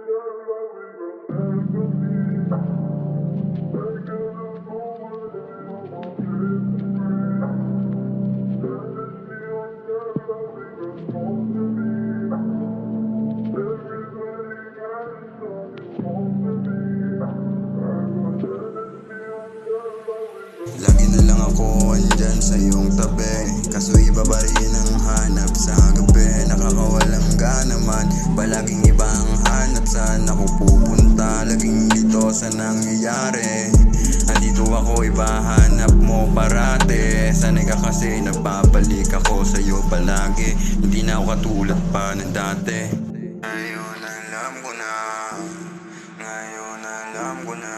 Lagi na lang ako andyan sa iyong tabi, kaso iba pa rin ang hanap sa gabi. Nakakawalang ganaman, palaging iba ang hanap. Saan ako pupunta, laging dito sa nangyayari. Andito ako, iba hanap mo parate. Sanay ka kasi nagpapalik ako sa'yo palagi. Hindi na ako katulad pa ng dati. Ngayon alam ko na, ngayon alam ko na,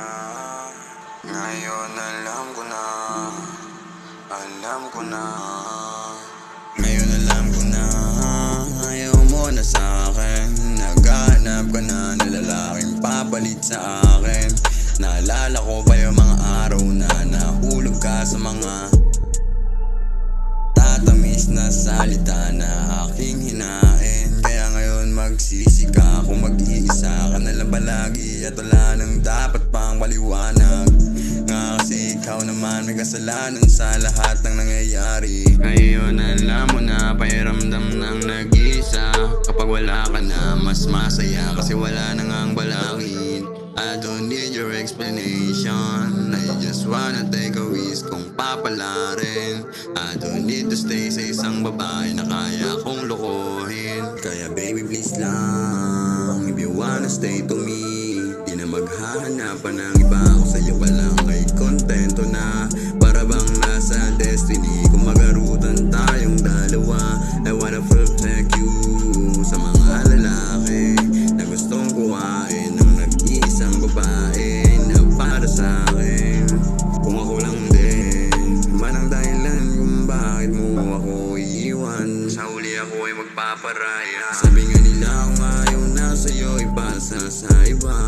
ngayon alam ko na, alam ko na. Ngayon alam ko na, ayaw mo na sa'kin. Naghahanap ka na ng lalaking papalit sa akin. Naalala ko pa yung mga araw na nahulog ka sa mga tatamis na salita na aking hinain. Kaya ngayon magsisi ka kung mag-iisa ka na lang palagi, at wala nang dapat pang paliwanag. Nga kasi ikaw naman may kasalanan sa lahat ng nangyayari. Ngayon alam mo na, pakiramdam ng nag-iisa. Kapag wala ka na, mas masaya kasi wala nang ang balakid. I don't need your explanation, I just wanna take a risk kung papalarin. I don't need to stay sa isang babae na kaya kong lokohin. Kaya baby please lang, if you wanna stay to me, di na maghahanapan ng iba. Ako sa'yo pa lang ay kontento na. Para bang nasa destiny kung magarutan tayong dalawa. I wanna protect you sa mga lalaki na gustong kuhain ng nag-iisang babae na para sa'kin. Kung ako lang din man ang dahilan kung bakit mo ako iiwan, sa huli ako ay magpaparaya. Sabi nga nila kung ayaw na sa'yo, ipasa sa iba.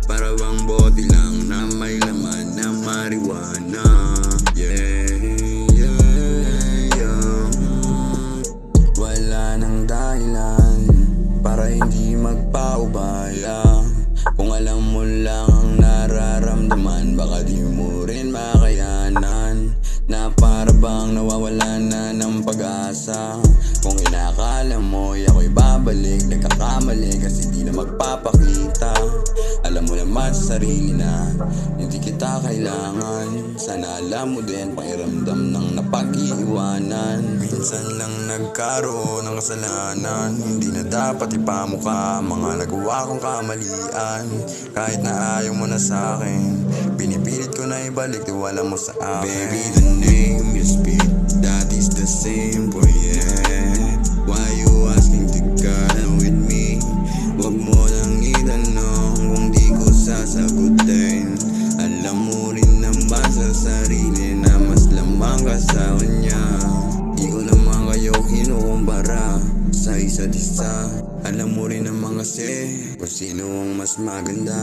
Para bang bote lang na may laman na marijuana. Yeah, yeah, yeah. Wala nang dahilan para hindi magpaubaya. Kung alam mo lang ang nararamdaman, baka di mo rin makayanan. Na para bang nawawalan na ng pag-asa. Kung inakala mo ako'y babalik, nagkakamali kasi di na magpapakita. Alam mo naman sa sarili na hindi kita kailangan. Sana alam mo din pakiramdam ng napag-iiwanan. Minsan lang nagkaroon ng kasalanan, hindi na dapat ipamukha mga nagawa kong kamalian. Kahit na ayaw mo na sa'kin, pinipilit ko na ibalik tiwala mo sa akin. Baby, the name you speak, that is the same boy, yeah. Why you asking to God with me? Wag mo nang itanong kung di ko sasagutin. Alam mo rin naman sa sarili na mas lamang ka sa kanya. Di ko naman kayo kinukumpara sa isa't isa. Alam mo rin naman kasi kung sino ang mas maganda.